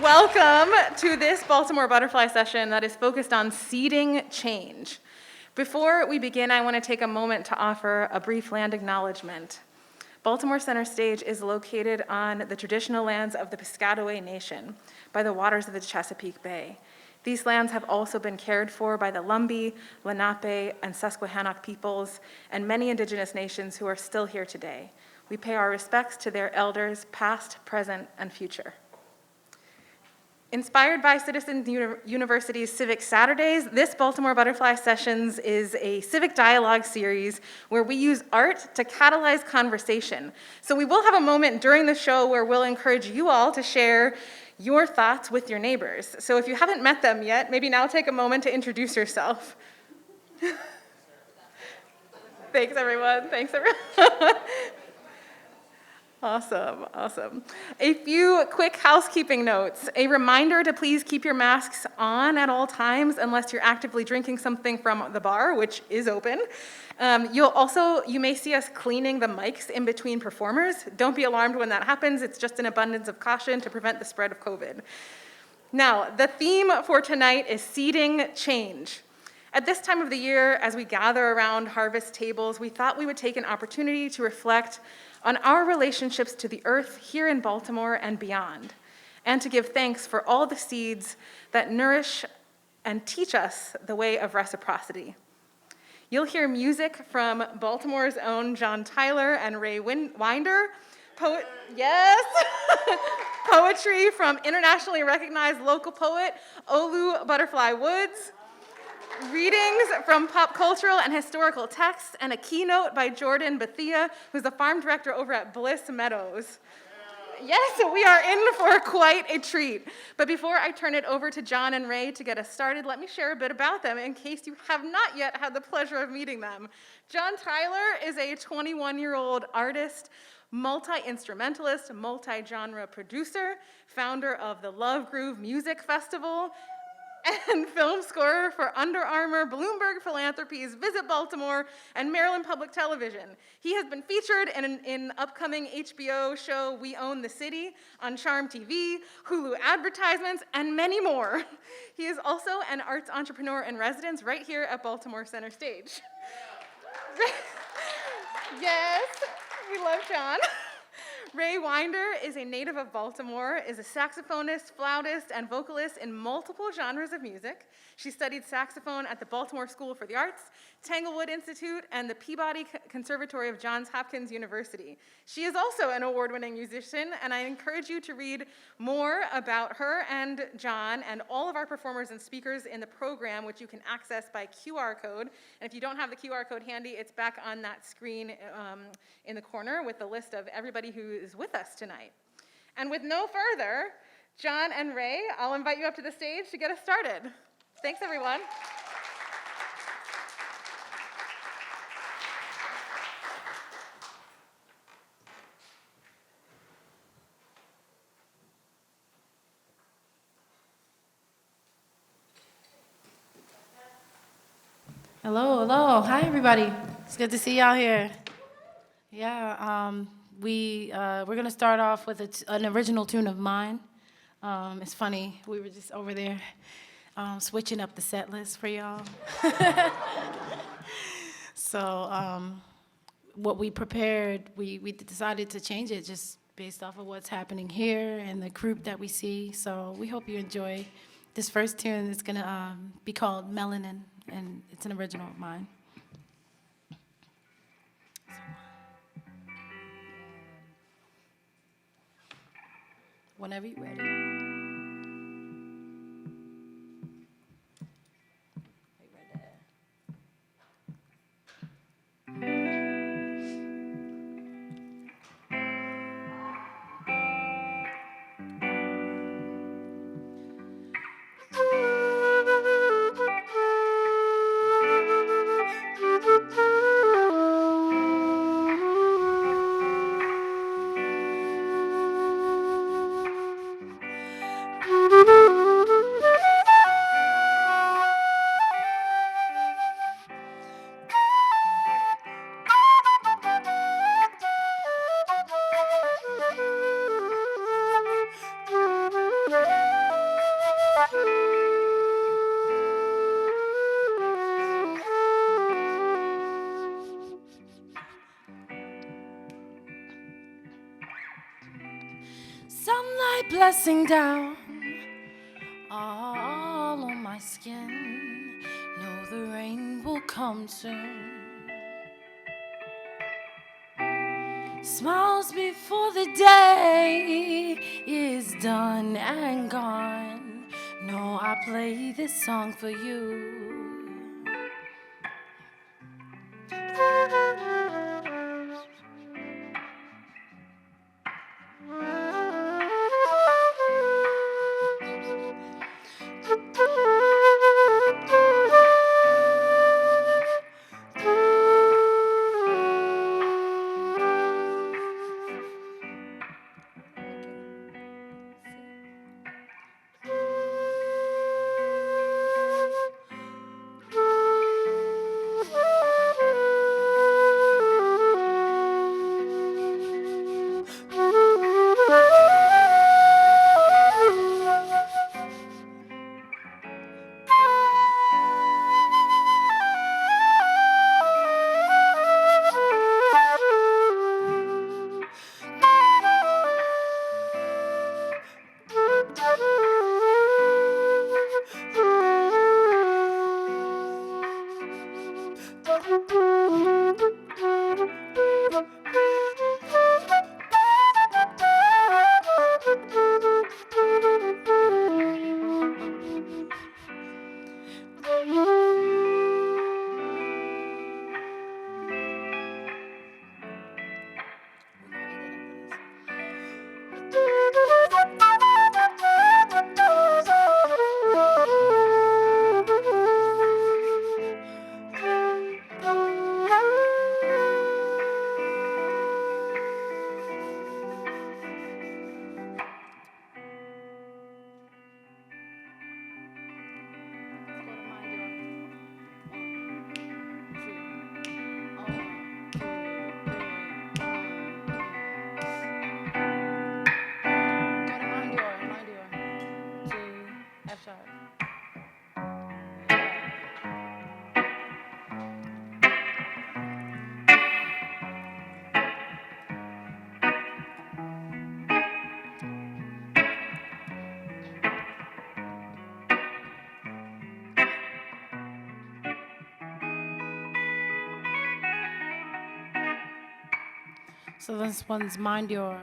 Welcome to this Baltimore Butterfly session that is focused on seeding change. Before we begin, I want to take a moment to offer a brief land acknowledgement. Baltimore Center Stage is located on the traditional lands of the Piscataway Nation by the waters of the Chesapeake Bay. These lands have also been cared for by the Lumbee, Lenape, and Susquehannock peoples, and many indigenous nations who are still here today. We pay our respects to their elders, past, present, and future. Inspired by Citizens University's Civic Saturdays, this Baltimore Butterfly Sessions is a civic dialogue series where we use art to catalyze conversation. So we will have a moment during the show where we'll encourage you all to share your thoughts with your neighbors. So if you haven't met them yet, maybe now take a moment to introduce yourself. Thanks, everyone. Thanks, everyone. Awesome. A few quick housekeeping notes. A reminder to please keep your masks on at all times unless you're actively drinking something from the bar, which is open. You may see us cleaning the mics in between performers. Don't be alarmed when that happens. It's just an abundance of caution to prevent the spread of COVID. Now, the theme for tonight is seeding change. At this time of the year, as we gather around harvest tables, we thought we would take an opportunity to reflect on our relationships to the earth here in Baltimore and beyond, and to give thanks for all the seeds that nourish and teach us the way of reciprocity. You'll hear music from Baltimore's own John Tyler and Ray Winder, yes, poetry from internationally recognized local poet Olu Butterfly Woods, readings from pop cultural and historical texts, and a keynote by Jordan Bethea, who's the farm director over at Bliss Meadows. Yes, we are in for quite a treat. But before I turn it over to John and Ray to get us started, let me share a bit about them in case you have not yet had the pleasure of meeting them. John Tyler is a 21-year-old artist, multi-instrumentalist, multi-genre producer, founder of the Love Groove Music Festival, and film scorer for Under Armour, Bloomberg Philanthropies, Visit Baltimore, and Maryland Public Television. He has been featured in upcoming HBO show We Own the City, on Charm TV, Hulu advertisements, and many more. He is also an arts entrepreneur in residence right here at Baltimore Center Stage. Yes, we love John. Ray Winder is a native of Baltimore, is a saxophonist, flautist, and vocalist in multiple genres of music. She studied saxophone at the Baltimore School for the Arts, Tanglewood Institute, and the Peabody Conservatory of Johns Hopkins University. She is also an award-winning musician, and I encourage you to read more about her and John and all of our performers and speakers in the program, which you can access by QR code. And if you don't have the QR code handy, it's back on that screen in the corner with the list of everybody who is with us tonight. And with no further, John and Ray, I'll invite you up to the stage to get us started. Thanks, everyone. Hello. Hi, everybody. It's good to see y'all here. Yeah, we're going to start off with an original tune of mine. It's funny, we were just over there switching up the set list for y'all. So what we prepared, we decided to change it just based off of what's happening here and the group that we see. So we hope you enjoy this first tune. It's going to be called Melanin, and it's an original of mine. Whenever you're ready. blessing down all on my skin. Know the rain will come soon. Smiles before the day is done and gone. No, I play this song for you. So this one's Mind Your.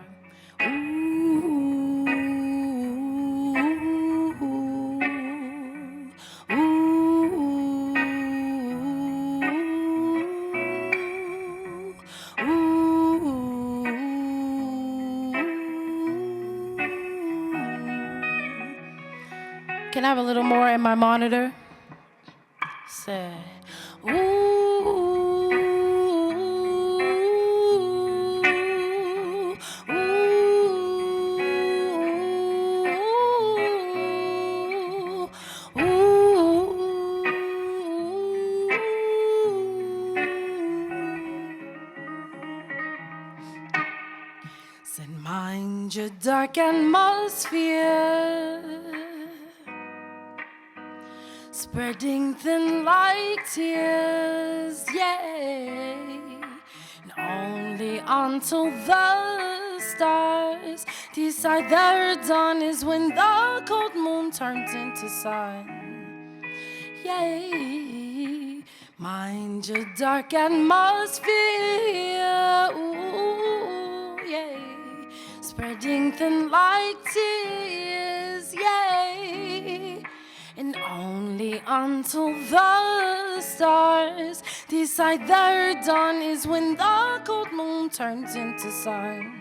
Can I have a little more in my monitor? Say, said, mind your dark atmosphere, spreading thin like tears, yeah. And only until the stars decide their dawn is when the cold moon turns into sun, yeah. Mind your dark atmosphere, ooh, yeah. Spreading thin like tears, yeah. And only until the stars decide their dawn is when the cold moon turns into sun.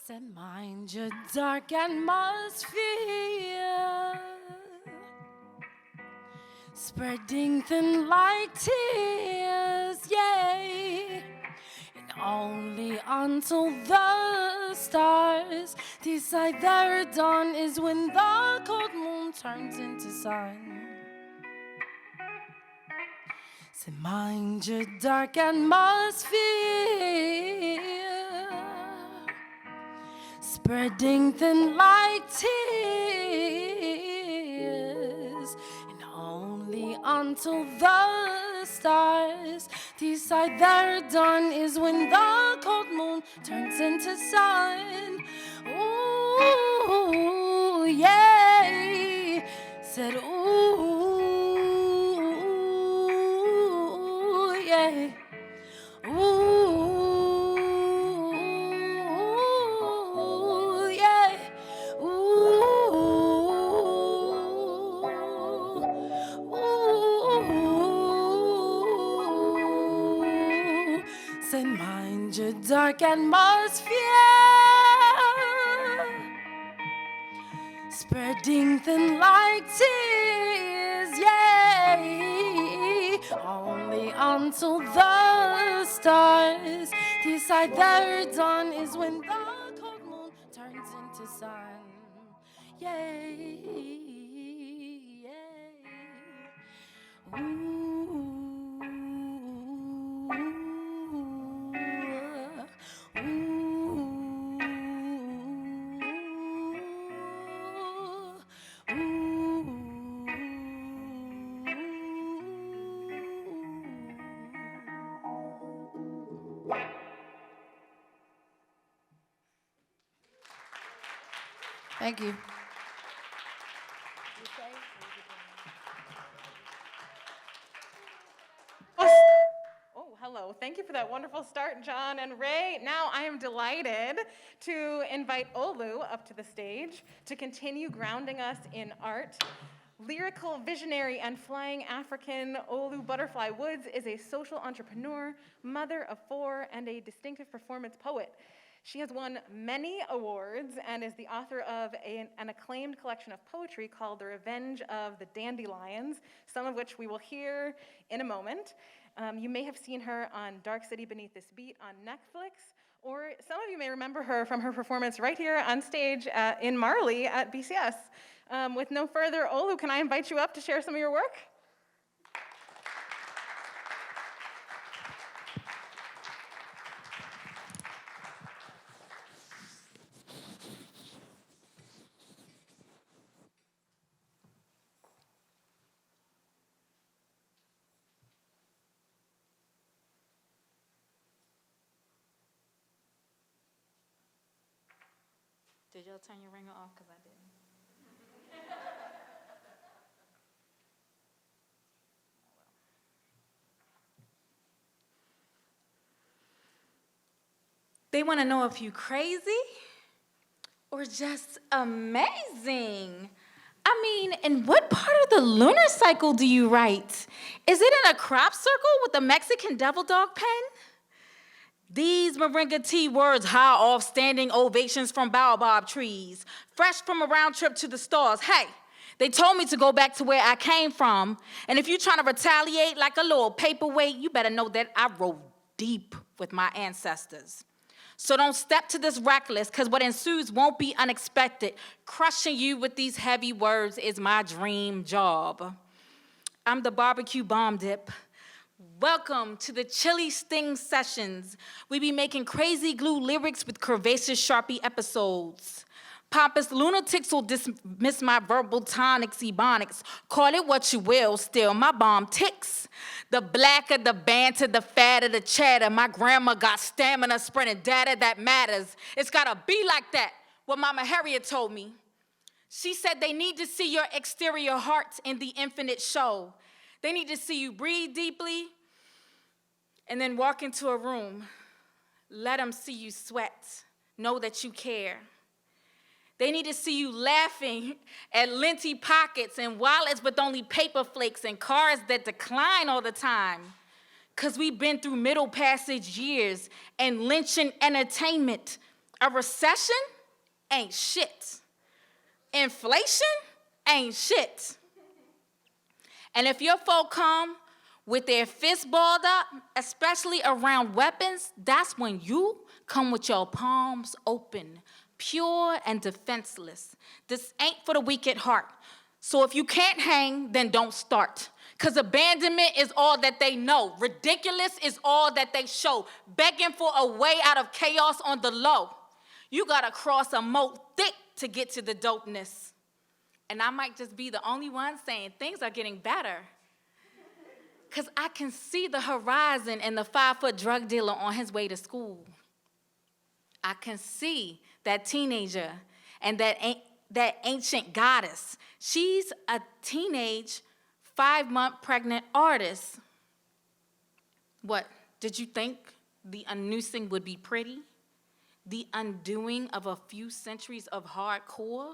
Said mind your dark atmosphere, spreading thin like tears, yay. And only until the stars decide their dawn is when the cold moon turns into sun. So mind your dark atmosphere, spreading thin like tears, and only until the stars decide their dawn is when the cold moon turns into sun. Ooh, yeah, said ooh, yeah, ooh, yeah, ooh. Say mind your dark atmosphere, spreading thin like tears, yay. Only until the stars decide their dawn is when the cold moon turns into sun, yay, yay. Ooh. Thank you. Oh, hello. Thank you for that wonderful start, John and Ray. Now I am delighted to invite Olu up to the stage to continue grounding us in art. Lyrical visionary and flying African, Olu Butterfly Woods is a social entrepreneur, mother of 4, and a distinctive performance poet. She has won many awards and is the author of an acclaimed collection of poetry called The Revenge of the Dandelions, some of which we will hear in a moment. You may have seen her on Dark City Beneath This Beat on Netflix, or some of you may remember her from her performance right here on stage in Marley at BCS. With no further, Olu, can I invite you up to share some of your work? Did y'all turn your ringer off? Because I didn't. They want to know if you crazy or just amazing. I mean, in what part of the lunar cycle do you write? Is it in a crop circle with a Mexican devil dog pen? These Moringa tea words high off standing ovations from baobab trees, fresh from a round trip to the stars. Hey, they told me to go back to where I came from, and if you're trying to retaliate like a little paperweight, you better know that I rode deep with my ancestors. So don't step to this reckless, because what ensues won't be unexpected. Crushing you with these heavy words is my dream job. I'm the barbecue bomb dip. Welcome to the Chili Sting Sessions. We be making crazy glue lyrics with curvaceous Sharpie episodes. Pompous lunatics will dismiss my verbal tonics, ebonics. Call it what you will, still my bomb ticks. The blacker the banter, the fatter the chatter. My grandma got stamina, spreading data that matters. It's gotta be like that, what Mama Harriet told me. She said they need to see your exterior heart in the infinite show. They need to see you breathe deeply and then walk into a room. Let them see you sweat. Know that you care. They need to see you laughing at linty pockets and wallets with only paper flakes and cars that decline all the time. Because we've been through middle passage years and lynching entertainment. A recession ain't shit. Inflation ain't shit. And if your folk come with their fists balled up, especially around weapons, that's when you come with your palms open, pure and defenseless. This ain't for the weak at heart. So if you can't hang, then don't start. Because abandonment is all that they know. Ridiculous is all that they show. Begging for a way out of chaos on the low. You gotta cross a moat thick to get to the dopeness. And I might just be the only one saying things are getting better. Because I can see the horizon and the 5-foot drug dealer on his way to school. I can see that teenager and that ancient goddess. She's a teenage 5-month pregnant artist. What, did you think the unnoosing would be pretty? The undoing of a few centuries of hardcore?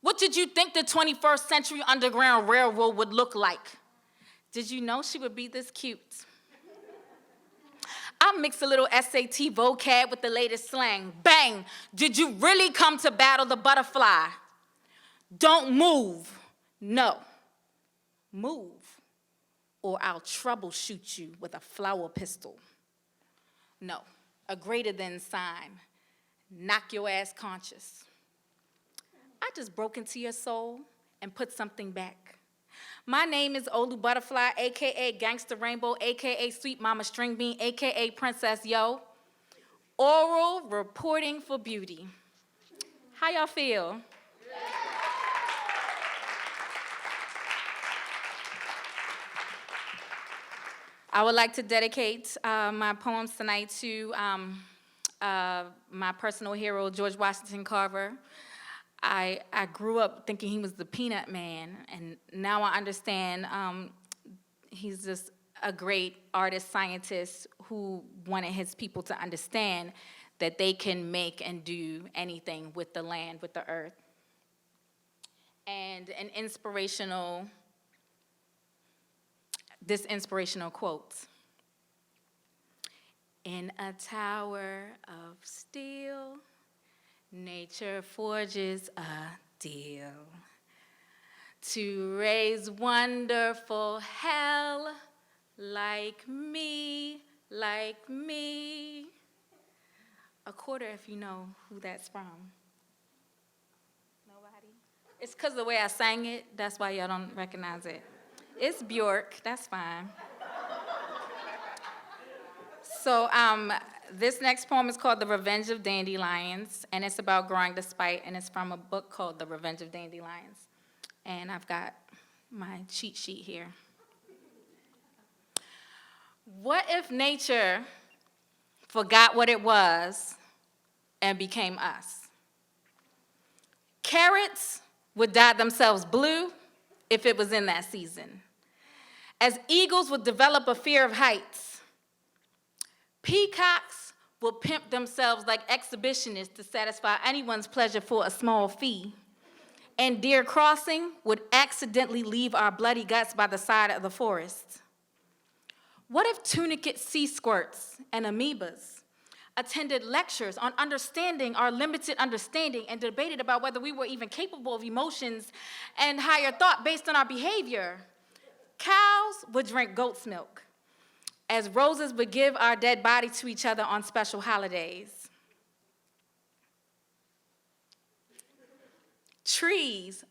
What did you think the 21st century Underground Railroad would look like? Did you know she would be this cute? I mix a little SAT vocab with the latest slang. Bang! Did you really come to battle the butterfly? Don't move. No. Move, or I'll troubleshoot you with a flower pistol. No, a greater than sign. Knock your ass conscious. I just broke into your soul and put something back. My name is Olu Butterfly, a.k.a. Gangsta Rainbow, a.k.a. Sweet Mama String Bean, a.k.a. Princess Yo. Oral reporting for beauty. How y'all feel? I would like to dedicate my poems tonight to my personal hero, George Washington Carver. I grew up thinking he was the peanut man, and now I understand he's just a great artist, scientist who wanted his people to understand that they can make and do anything with the land, with the earth. And this inspirational quote. In a tower of steel, nature forges a deal to raise wonderful hell like me, like me. A quarter if you know who that's from. Nobody? It's because of the way I sang it, that's why y'all don't recognize it. It's Bjork, that's fine. So this next poem is called The Revenge of Dandelions, and it's about growing despite, and it's from a book called The Revenge of Dandelions. And I've got my cheat sheet here. What if nature forgot what it was and became us? Carrots would dye themselves blue if it was in that season. As eagles would develop a fear of heights, peacocks would pimp themselves like exhibitionists to satisfy anyone's pleasure for a small fee. And deer crossing would accidentally leave our bloody guts by the side of the forest. What if tunicate sea squirts and amoebas attended lectures on understanding our limited understanding and debated about whether we were even capable of emotions and higher thought based on our behavior? Cows would drink goat's milk, as roses would give our dead body to each other on special holidays. Trees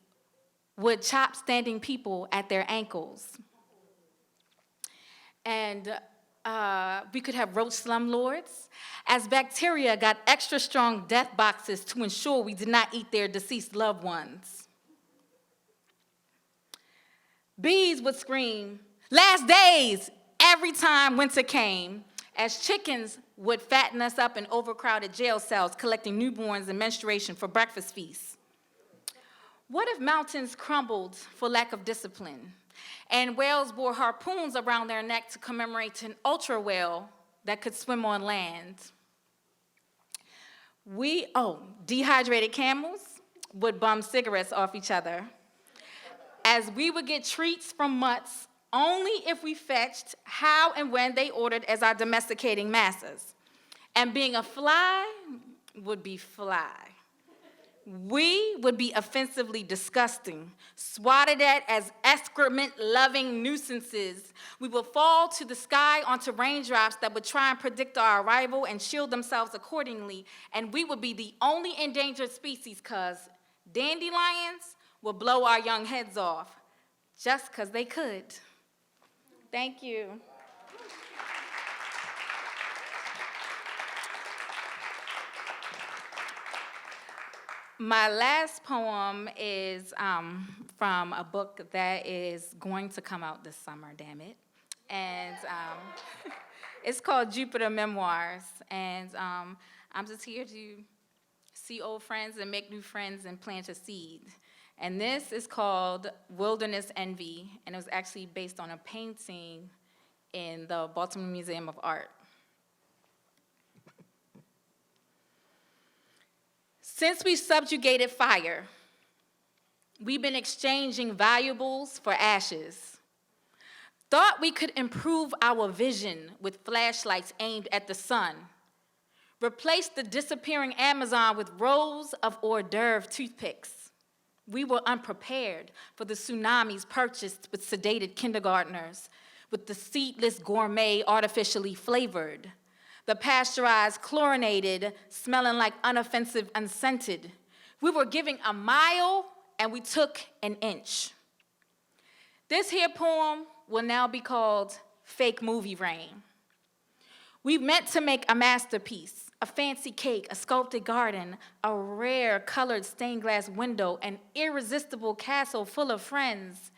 would chop standing people at their ankles. And we could have roach slumlords, as bacteria got extra strong death boxes to ensure we did not eat their deceased loved ones. Bees would scream, "Last days," every time winter came, as chickens would fatten us up in overcrowded jail cells, collecting newborns and menstruation for breakfast feasts. What if mountains crumbled for lack of discipline, and whales wore harpoons around their neck to commemorate an ultra whale that could swim on land? Dehydrated camels would bum cigarettes off each other, as we would get treats from mutts only if we fetched how and when they ordered as our domesticating masters. And being a fly would be fly. We would be offensively disgusting, swatted at as excrement-loving nuisances. We would fall to the sky onto raindrops that would try and predict our arrival and shield themselves accordingly, and we would be the only endangered species because dandelions would blow our young heads off just because they could. Thank you. My last poem is from a book that is going to come out this summer, damn it. And it's called Jupiter Memoirs. And I'm just here to see old friends and make new friends and plant a seed. And this is called Wilderness Envy, and it was actually based on a painting in the Baltimore Museum of Art. Since we subjugated fire, we've been exchanging valuables for ashes. Thought we could improve our vision with flashlights aimed at the sun. Replaced the disappearing Amazon with rows of hors d'oeuvre toothpicks. We were unprepared for the tsunamis purchased with sedated kindergartners, with the seedless gourmet artificially flavored. The pasteurized, chlorinated, smelling like unoffensive, unscented. We were giving a mile and we took an inch. This here poem will now be called Fake Movie Rain. We meant to make a masterpiece, a fancy cake, a sculpted garden, a rare colored stained glass window, an irresistible castle full of friends.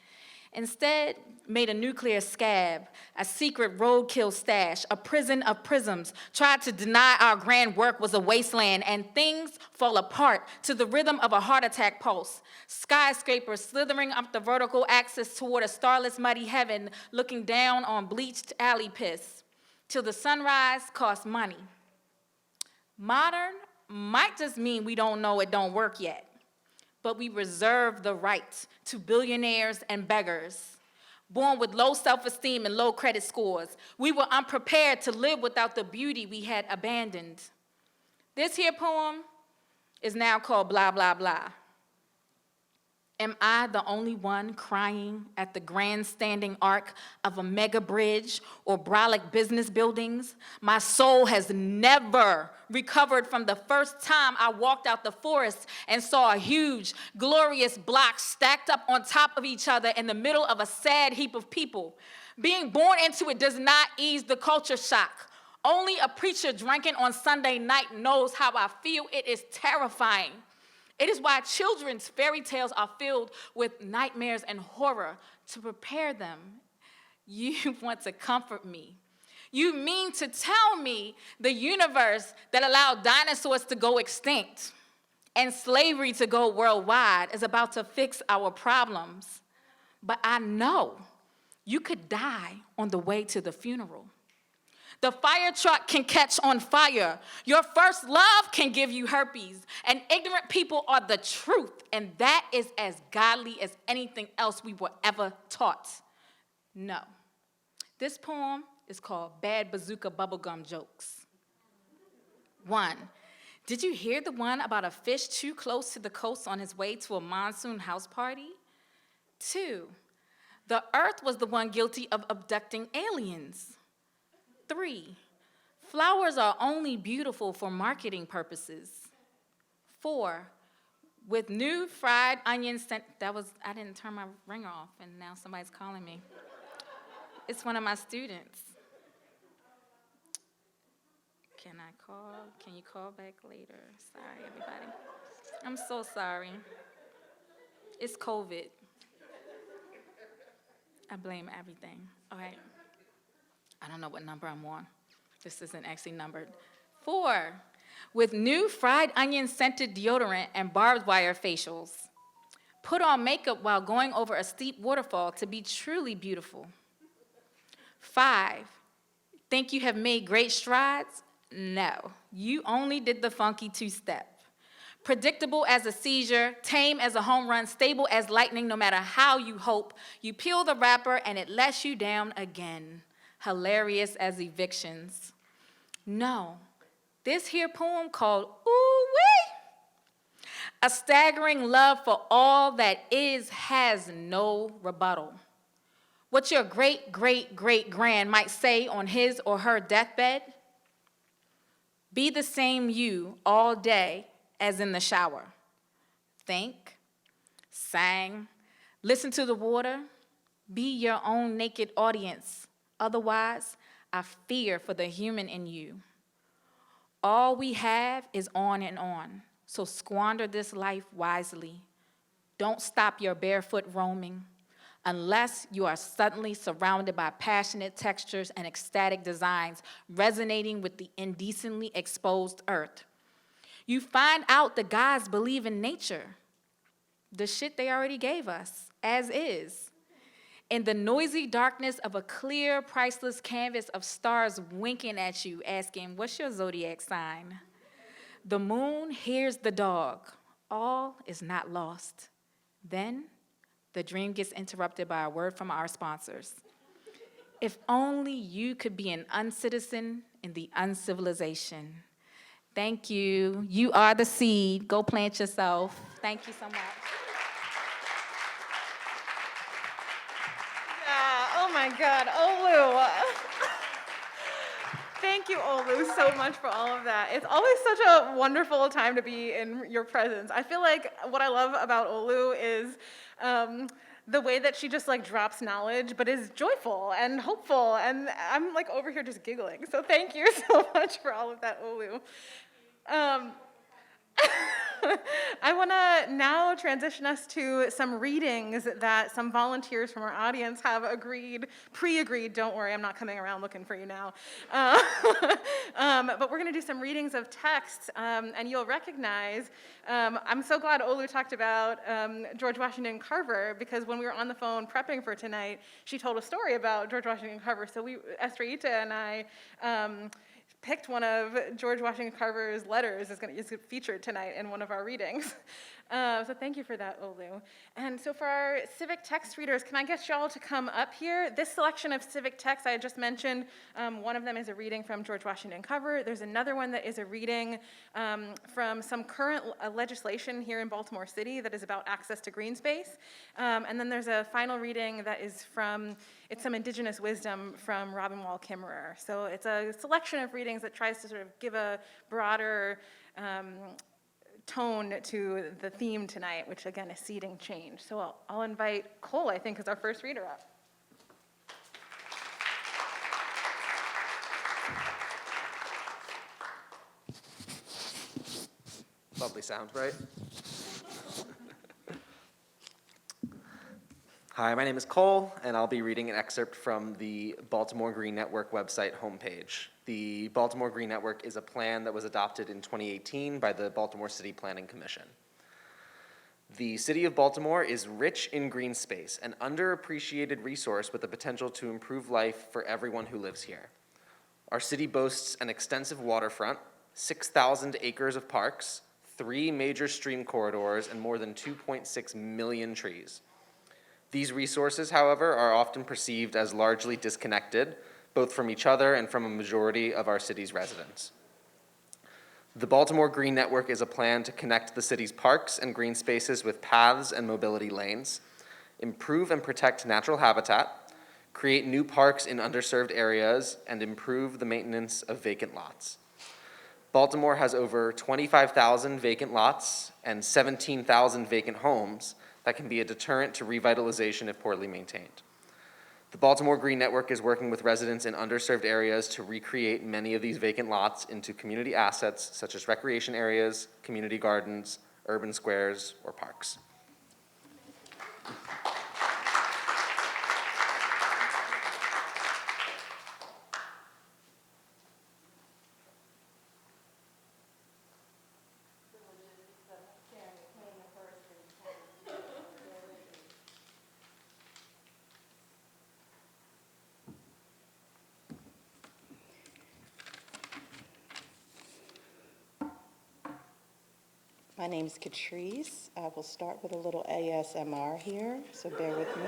Instead, made a nuclear scab, a secret roadkill stash, a prison of prisms, tried to deny our grand work was a wasteland, and things fall apart to the rhythm of a heart attack pulse. Skyscrapers slithering up the vertical axis toward a starless muddy heaven, looking down on bleached alley piss, till the sunrise costs money. Modern might just mean we don't know it don't work yet, but we reserve the right to billionaires and beggars. Born with low self-esteem and low credit scores, we were unprepared to live without the beauty we had abandoned. This here poem is now called Blah, Blah, Blah. Am I the only one crying at the grandstanding arc of a mega bridge or brolic business buildings? My soul has never recovered from the first time I walked out the forest and saw a huge, glorious block stacked up on top of each other in the middle of a sad heap of people. Being born into it does not ease the culture shock. Only a preacher drinking on Sunday night knows how I feel. It is terrifying. It is why children's fairy tales are filled with nightmares and horror to prepare them. You want to comfort me. You mean to tell me the universe that allowed dinosaurs to go extinct and slavery to go worldwide is about to fix our problems. But I know you could die on the way to the funeral. The fire truck can catch on fire. Your first love can give you herpes. And ignorant people are the truth. And that is as godly as anything else we were ever taught. No. This poem is called Bad Bazooka Bubblegum Jokes. 1. Did you hear the one about a fish too close to the coast on his way to a monsoon house party? 2. The earth was the one guilty of abducting aliens. 3, flowers are only beautiful for marketing purposes. 4, with new fried onion scent, I didn't turn my ringer off and now somebody's calling me. It's one of my students. Can you call back later? Sorry, everybody. I'm so sorry. It's COVID. I blame everything. All right. I don't know what number I'm on. This isn't actually numbered. 4, with new fried onion scented deodorant and barbed wire facials. Put on makeup while going over a steep waterfall to be truly beautiful. 5, think you have made great strides? No, you only did the funky two-step. Predictable as a seizure, tame as a home run, stable as lightning no matter how you hope. You peel the wrapper and it lets you down again. Hilarious as evictions. No, This here poem called Ooh-wee, a staggering love for all that is has no rebuttal. What your great-great-great-grand might say on his or her deathbed, be the same you all day as in the shower. Think, sang, listen to the water, be your own naked audience. Otherwise, I fear for the human in you. All we have is on and on, so squander this life wisely. Don't stop your barefoot roaming unless you are suddenly surrounded by passionate textures and ecstatic designs resonating with the indecently exposed earth. You find out the gods believe in nature, the shit they already gave us, as is. In the noisy darkness of a clear, priceless canvas of stars winking at you, asking, what's your zodiac sign? The moon hears the dog. All is not lost. Then, the dream gets interrupted by a word from our sponsors. If only you could be an uncitizen in the uncivilization. Thank you. You are the seed. Go plant yourself. Thank you so much. Oh my God, Olu. Thank you, Olu, so much for all of that. It's always such a wonderful time to be in your presence. I feel like what I love about Olu is the way that she just like drops knowledge, but is joyful and hopeful. And I'm like over here just giggling. So thank you so much for all of that, Olu. I want to now transition us to some readings that some volunteers from our audience have pre-agreed, don't worry, I'm not coming around looking for you now. But we're going to do some readings of texts, and you'll recognize, I'm so glad Olu talked about George Washington Carver, because when we were on the phone prepping for tonight, she told a story about George Washington Carver, so Estrellita and I, picked one of George Washington Carver's letters is featured tonight in one of our readings. So thank you for that, Olu. And so for our civic text readers, can I get y'all to come up here? This selection of civic texts I had just mentioned, one of them is a reading from George Washington Carver. There's another one that is a reading from some current legislation here in Baltimore City that is about access to green space. And then there's a final reading that is it's some indigenous wisdom from Robin Wall Kimmerer. So it's a selection of readings that tries to sort of give a broader tone to the theme tonight, which again is seeding change. So I'll invite Cole, I think, as our first reader up. Lovely sound, right? Hi, my name is Cole, and I'll be reading an excerpt from the Baltimore Green Network website homepage. The Baltimore Green Network is a plan that was adopted in 2018 by the Baltimore City Planning Commission. The city of Baltimore is rich in green space, an underappreciated resource with the potential to improve life for everyone who lives here. Our city boasts an extensive waterfront, 6,000 acres of parks, 3 major stream corridors, and more than 2.6 million trees. These resources, however, are often perceived as largely disconnected, both from each other and from a majority of our city's residents. The Baltimore Green Network is a plan to connect the city's parks and green spaces with paths and mobility lanes, improve and protect natural habitat, create new parks in underserved areas, and improve the maintenance of vacant lots. Baltimore has over 25,000 vacant lots and 17,000 vacant homes that can be a deterrent to revitalization if poorly maintained. The Baltimore Green Network is working with residents in underserved areas to recreate many of these vacant lots into community assets such as recreation areas, community gardens, urban squares, or parks. My name is Catrice. I will start with a little ASMR here, so bear with me.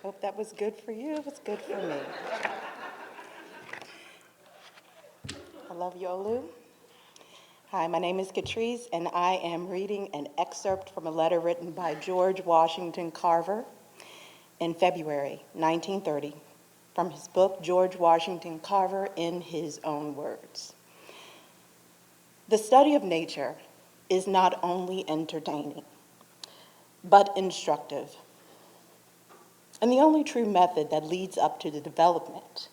hope that was good for you. It was good for me. I love you, Olu. Hi, my name is Catrice, and I am reading an excerpt from a letter written by George Washington Carver in February 1930 from his book, George Washington Carver in His Own Words. The study of nature is not only entertaining, but instructive, and the only true method that leads up to the development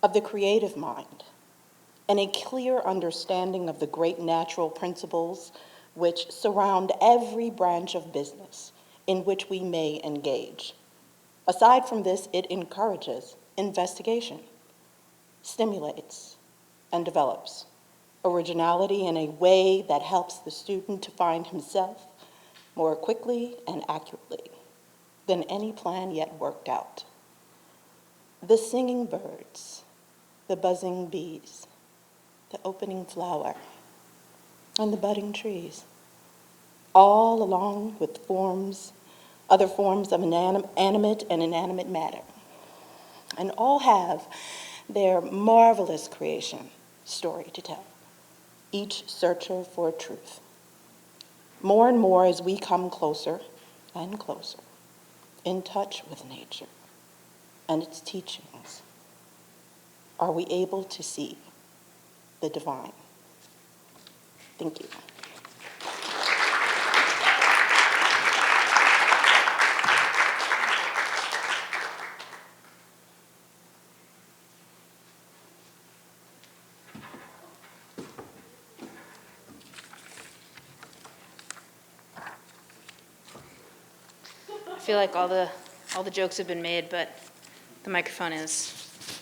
of the creative mind and a clear understanding of the great natural principles which surround every branch of business in which we may engage. Aside from this, it encourages investigation, stimulates, and develops originality in a way that helps the student to find himself more quickly and accurately than any plan yet worked out. The singing birds, the buzzing bees, the opening flower, and the budding trees, all along with other forms of animate and inanimate matter, and all have their marvelous creation story to tell, each searcher for truth. More and more as we come closer and closer in touch with nature and its teachings, are we able to see the divine. Thank you. I feel like all the jokes have been made, but the microphone is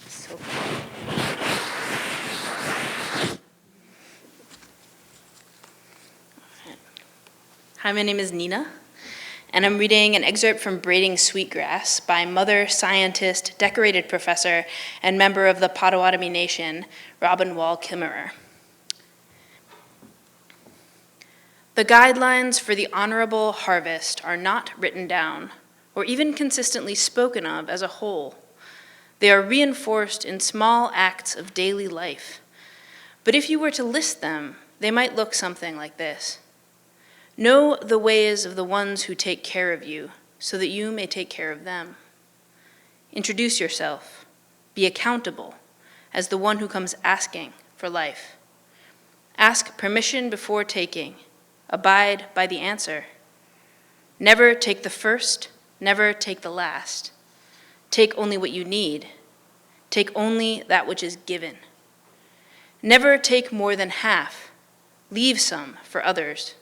so cool. Hi, my name is Nina, and I'm reading an excerpt from Braiding Sweetgrass by mother, scientist, decorated professor, and member of the Potawatomi Nation, Robin Wall Kimmerer. The guidelines for the honorable harvest are not written down or even consistently spoken of as a whole. They are reinforced in small acts of daily life. But if you were to list them, they might look something like this. Know the ways of the ones who take care of you, so that you may take care of them. Introduce yourself. Be accountable as the one who comes asking for life. Ask permission before taking. Abide by the answer. Never take the first, never take the last. Take only what you need. Take only that which is given. Never take more than half. Leave some for others.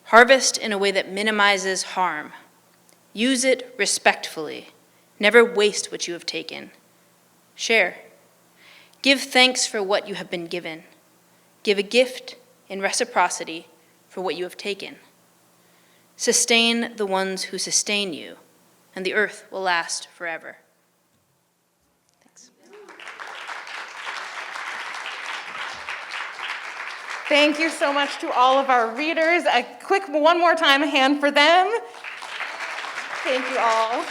Harvest in a way that minimizes harm. Use it respectfully. Never waste what you have taken. Share. Give thanks for what you have been given. Give a gift in reciprocity for what you have taken. Sustain the ones who sustain you, and the earth will last forever. Thanks. Thank you so much to all of our readers. A quick one more time hand for them. Thank you all.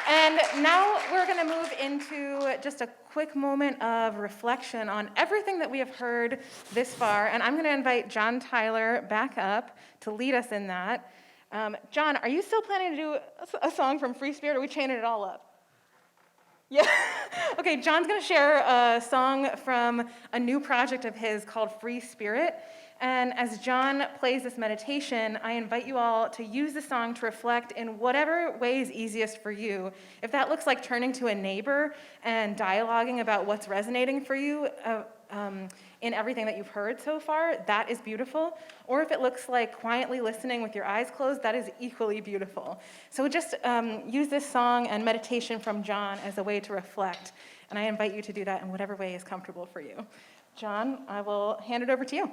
And now we're going to move into just a quick moment of reflection on everything that we have heard this far. And I'm going to invite John Tyler back up to lead us in that. John, are you still planning to do a song from Free Spirit, or are we chaining it all up? Yeah. Okay, John's going to share a song from a new project of his called Free Spirit. And as John plays this meditation, I invite you all to use the song to reflect in whatever way is easiest for you. If that looks like turning to a neighbor and dialoguing about what's resonating for you in everything that you've heard so far, that is beautiful. Or if it looks like quietly listening with your eyes closed, that is equally beautiful. So just use this song and meditation from John as a way to reflect. And I invite you to do that in whatever way is comfortable for you. John, I will hand it over to you.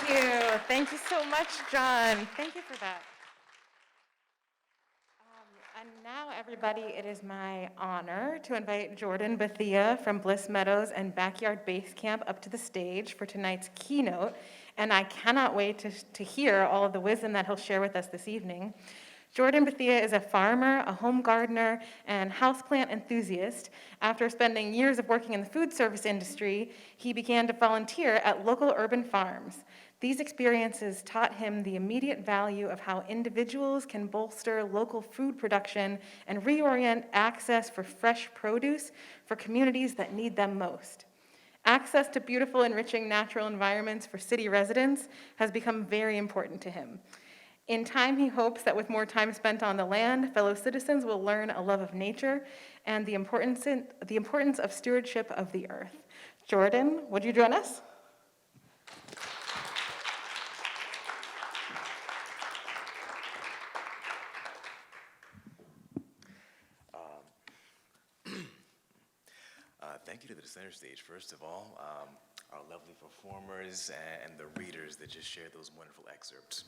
you. Thank you so much, John. Thank you for that. And now, everybody, it is my honor to invite Jordan Bethea from Bliss Meadows and Backyard Base Camp up to the stage for tonight's keynote. And I cannot wait to hear all of the wisdom that he'll share with us this evening. Jordan Bethea is a farmer, a home gardener, and houseplant enthusiast. After spending years of working in the food service industry, he began to volunteer at local urban farms. These experiences taught him the immediate value of how individuals can bolster local food production and reorient access for fresh produce for communities that need them most. Access to beautiful, enriching natural environments for city residents has become very important to him. In time, he hopes that with more time spent on the land, fellow citizens will learn a love of nature and the importance of stewardship of the earth. Jordan, would you join us? Thank you to the center stage, first of all, our lovely performers and the readers that just shared those wonderful excerpts.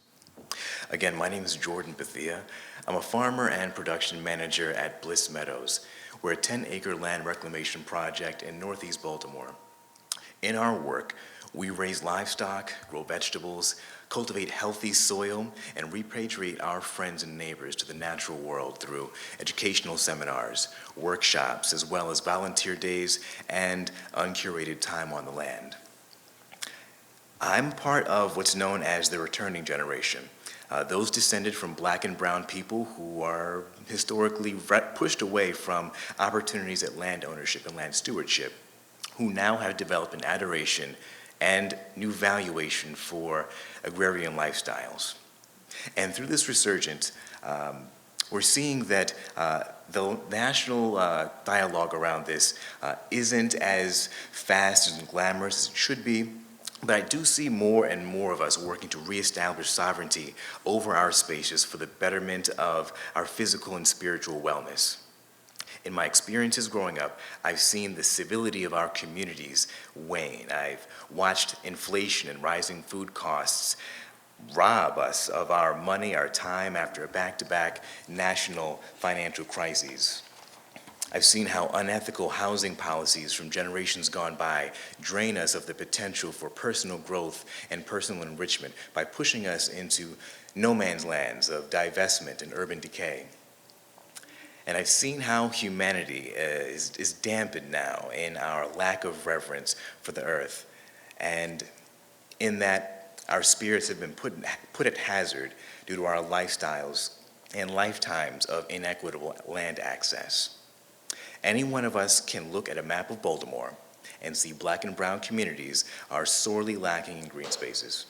Again, my name is Jordan Bethea. I'm a farmer and production manager at Bliss Meadows. We're a 10-acre land reclamation project in Northeast Baltimore. In our work, we raise livestock, grow vegetables, cultivate healthy soil, and repatriate our friends and neighbors to the natural world through educational seminars, workshops, as well as volunteer days and uncurated time on the land. I'm part of what's known as the returning generation, those descended from Black and brown people who are historically pushed away from opportunities at land ownership and land stewardship, who now have developed an adoration and new valuation for agrarian lifestyles. And through this resurgence, we're seeing that the national dialogue around this isn't as fast and glamorous as it should be, but I do see more and more of us working to reestablish sovereignty over our spaces for the betterment of our physical and spiritual wellness. In my experiences growing up, I've seen the civility of our communities wane. I've watched inflation and rising food costs rob us of our money, our time after a back-to-back national financial crises. I've seen how unethical housing policies from generations gone by drain us of the potential for personal growth and personal enrichment by pushing us into no man's lands of divestment and urban decay. And I've seen how humanity is dampened now in our lack of reverence for the earth, and in that our spirits have been put at hazard due to our lifestyles and lifetimes of inequitable land access. Any one of us can look at a map of Baltimore and see Black and brown communities are sorely lacking in green spaces.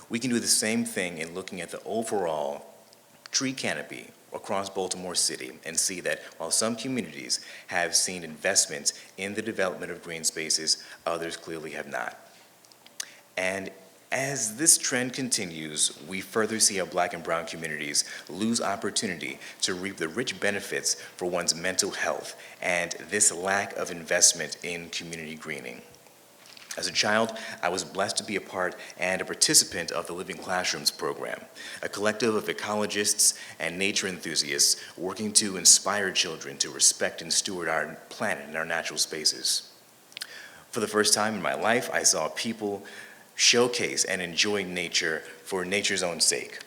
We can do the same thing in looking at the overall tree canopy across Baltimore City and see that while some communities have seen investments in the development of green spaces, others clearly have not. And as this trend continues, we further see how Black and brown communities lose opportunity to reap the rich benefits for one's mental health and this lack of investment in community greening. As a child, I was blessed to be a part and a participant of the Living Classrooms program, a collective of ecologists and nature enthusiasts working to inspire children to respect and steward our planet and our natural spaces. For the first time in my life, I saw people showcase and enjoy nature for nature's own sake.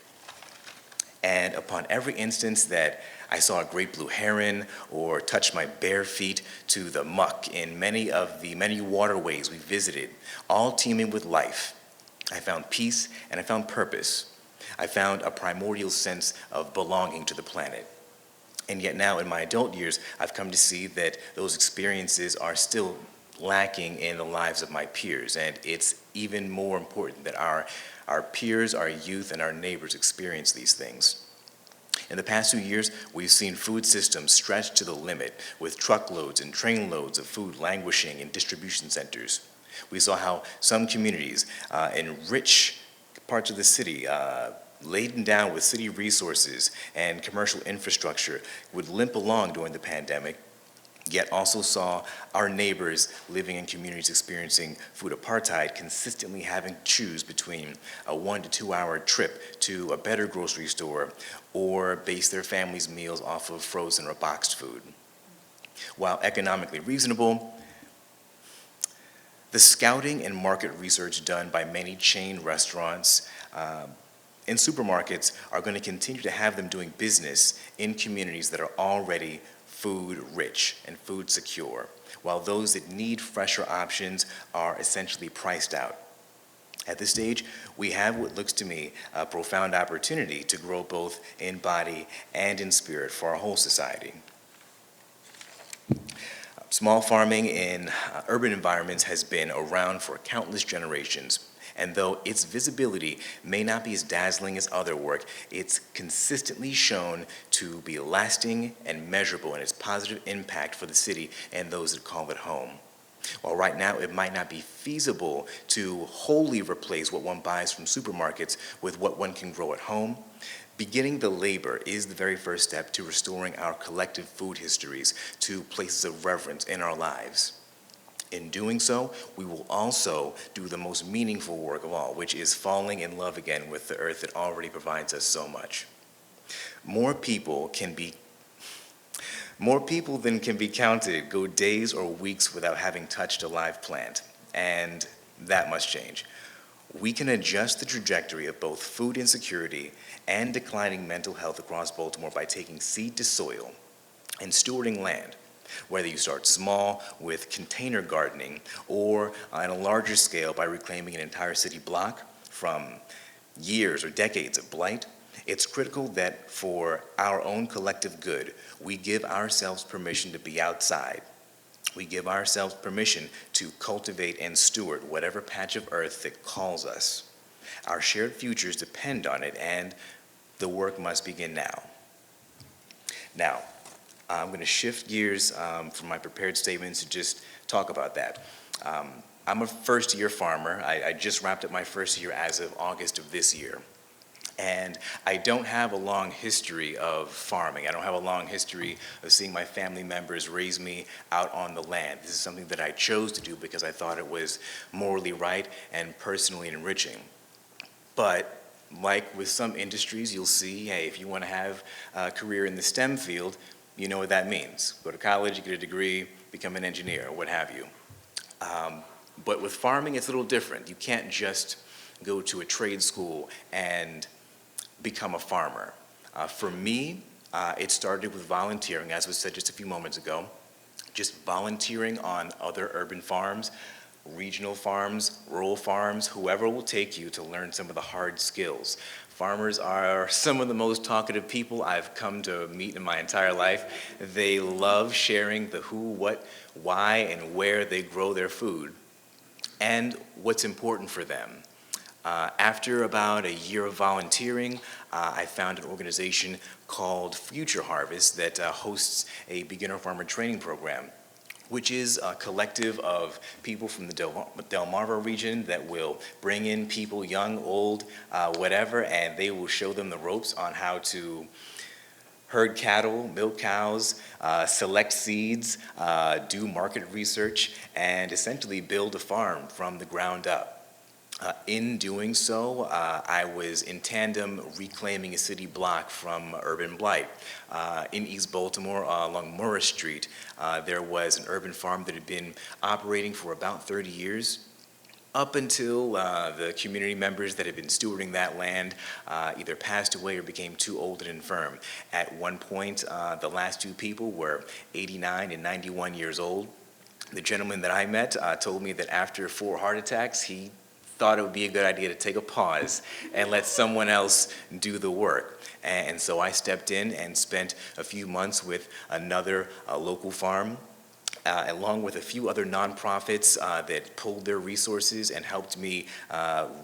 And upon every instance that I saw a great blue heron or touched my bare feet to the muck in many of the many waterways we visited, all teeming with life, I found peace and I found purpose. I found a primordial sense of belonging to the planet. And yet now in my adult years, I've come to see that those experiences are still lacking in the lives of my peers, and it's even more important that our peers, our youth, and our neighbors experience these things. In the past 2 years, we've seen food systems stretched to the limit with truckloads and trainloads of food languishing in distribution centers. We saw how some communities in rich parts of the city, laden down with city resources and commercial infrastructure, would limp along during the pandemic, yet also saw our neighbors living in communities experiencing food apartheid consistently having to choose between a 1 to 2 hour trip to a better grocery store or base their family's meals off of frozen or boxed food. While economically reasonable, the scouting and market research done by many chain restaurants and supermarkets are going to continue to have them doing business in communities that are already food rich and food secure, while those that need fresher options are essentially priced out. At this stage, we have what looks to me a profound opportunity to grow both in body and in spirit for our whole society. Small farming in urban environments has been around for countless generations, and though its visibility may not be as dazzling as other work, it's consistently shown to be lasting and measurable in its positive impact for the city and those that call it home. While right now it might not be feasible to wholly replace what one buys from supermarkets with what one can grow at home, beginning the labor is the very first step to restoring our collective food histories to places of reverence in our lives. In doing so, we will also do the most meaningful work of all, which is falling in love again with the earth that already provides us so much. More people than can be counted go days or weeks without having touched a live plant, and that must change. We can adjust the trajectory of both food insecurity and declining mental health across Baltimore by taking seed to soil and stewarding land, whether you start small with container gardening or on a larger scale by reclaiming an entire city block from years or decades of blight. It's critical that for our own collective good, we give ourselves permission to be outside. We give ourselves permission to cultivate and steward whatever patch of earth that calls us. Our shared futures depend on it, and the work must begin now. Now, I'm going to shift gears from my prepared statements to just talk about that. I'm a first-year farmer. I just wrapped up my first year as of August of this year. And I don't have a long history of farming. I don't have a long history of seeing my family members raise me out on the land. This is something that I chose to do because I thought it was morally right and personally enriching. But like with some industries, you'll see, hey, if you want to have a career in the STEM field, you know what that means. Go to college, get a degree, become an engineer, what have you. But with farming, it's a little different. You can't just go to a trade school and become a farmer. For me, it started with volunteering, as was said just a few moments ago, just volunteering on other urban farms, regional farms, rural farms, whoever will take you to learn some of the hard skills. Farmers are some of the most talkative people I've come to meet in my entire life. They love sharing the who, what, why, and where they grow their food, and what's important for them. After about a year of volunteering, I found an organization called Future Harvest that hosts a beginner farmer training program, which is a collective of people from the Delmarva region that will bring in people, young, old, whatever, and they will show them the ropes on how to herd cattle, milk cows, select seeds, do market research, and essentially build a farm from the ground up. In doing so, I was in tandem reclaiming a city block from urban blight. In East Baltimore, along Morris Street, there was an urban farm that had been operating for about 30 years. Up until the community members that had been stewarding that land either passed away or became too old and infirm. At one point, the last two people were 89 and 91 years old. The gentleman that I met told me that after 4 heart attacks, he thought it would be a good idea to take a pause and let someone else do the work. And so I stepped in and spent a few months with another local farm, along with a few other nonprofits that pulled their resources and helped me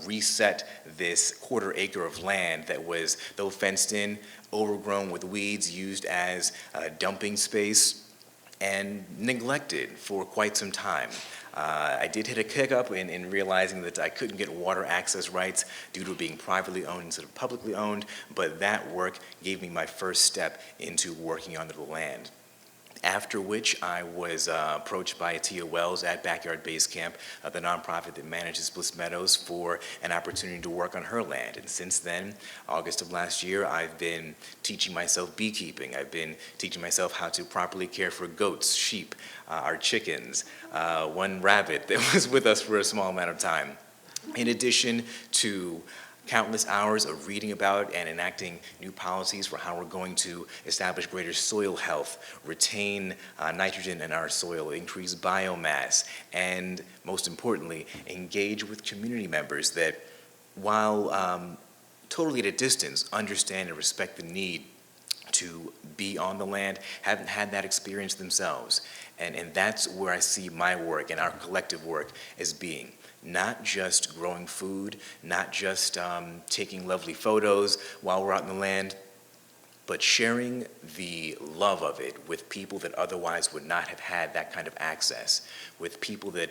reset this 1/4 acre of land that was, though fenced in, overgrown with weeds, used as dumping space, and neglected for quite some time. I did hit a hiccup in realizing that I couldn't get water access rights due to it being privately owned instead of publicly owned, but that work gave me my first step into working on the land. After which, I was approached by Tia Wells at Backyard Base Camp, the nonprofit that manages Bliss Meadows, for an opportunity to work on her land. And since then, August of last year, I've been teaching myself beekeeping. I've been teaching myself how to properly care for goats, sheep, our chickens, one rabbit that was with us for a small amount of time. In addition to countless hours of reading about and enacting new policies for how we're going to establish greater soil health, retain nitrogen in our soil, increase biomass, and most importantly, engage with community members that, while totally at a distance, understand and respect the need to be on the land, haven't had that experience themselves. And that's where I see my work and our collective work as being. Not just growing food, not just taking lovely photos while we're out in the land, but sharing the love of it with people that otherwise would not have had that kind of access, with people that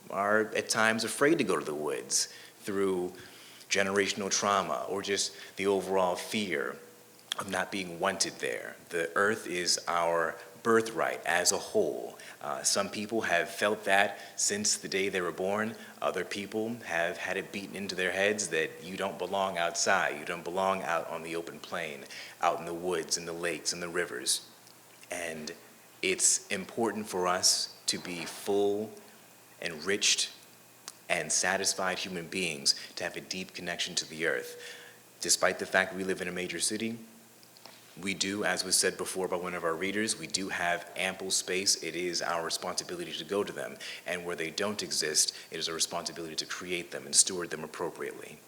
are at times afraid to go to the woods through generational trauma or just the overall fear of not being wanted there. The earth is our birthright as a whole. Some people have felt that since the day they were born. Other people have had it beaten into their heads that you don't belong outside. You don't belong out on the open plain, out in the woods and the lakes and the rivers. And it's important for us to be full, enriched, and satisfied human beings to have a deep connection to the earth. Despite the fact we live in a major city, we do, as was said before by one of our readers, we do have ample space. It is our responsibility to go to them. And where they don't exist, it is our responsibility to create them and steward them appropriately.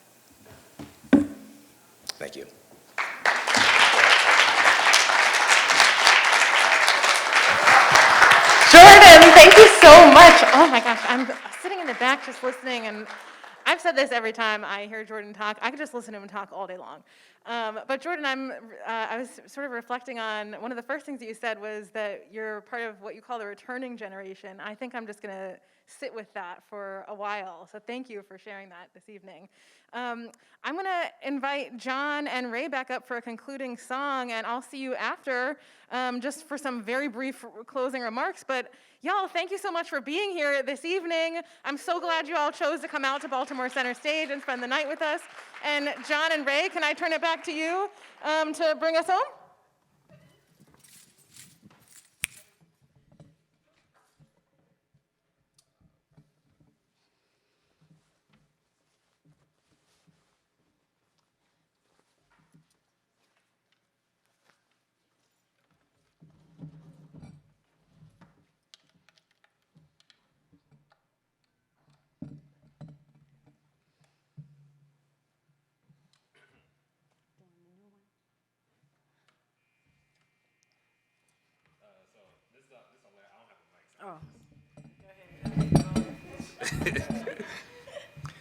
Thank you. Jordan, thank you so much. Oh my gosh, I'm sitting in the back just listening, and I've said this every time I hear Jordan talk. I could just listen to him talk all day long. But Jordan, I was sort of reflecting on one of the first things that you said was that you're part of what you call the returning generation. I think I'm just going to sit with that for a while. So thank you for sharing that this evening. I'm going to invite John and Ray back up for a concluding song, and I'll see you after just for some very brief closing remarks. But y'all, thank you so much for being here this evening. I'm so glad you all chose to come out to Baltimore Center Stage and spend the night with us. And John and Ray, can I turn it back to you to bring us home?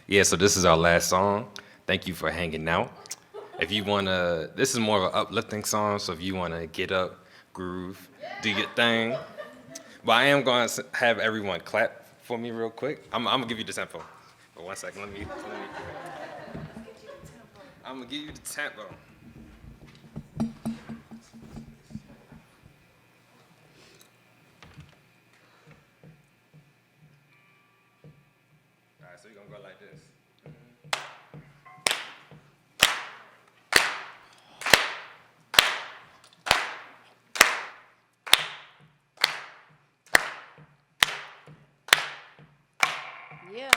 Yeah, so this is our last song. Thank you for hanging out. If you wanna, this is more of an uplifting song, so if you wanna get up, groove, do your thing. But I am gonna have everyone clap for me real quick. I'm gonna give you the tempo. For 1 second, I'm gonna give you the tempo. All right, so you're gonna go like this. Yeah.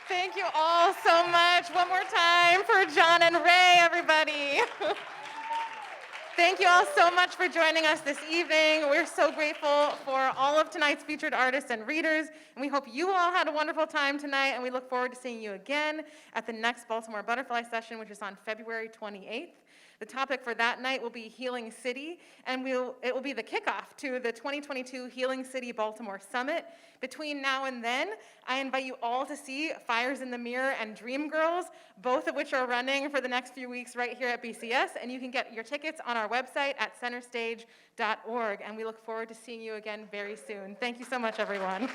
Thank you all so much. One more time for John and Ray, everybody. Thank you all so much for joining us this evening. We're so grateful for all of tonight's featured artists and readers, and we hope you all had a wonderful time tonight, and we look forward to seeing you again at the next Baltimore Butterfly Session, which is on February 28th. The topic for that night will be Healing City, and it will be the kickoff to the 2022 Healing City Baltimore Summit. Between now and then, I invite you all to see Fires in the Mirror and Dream Girls, both of which are running for the next few weeks right here at BCS, and you can get your tickets on our website at centerstage.org, and we look forward to seeing you again very soon. Thank you so much, everyone.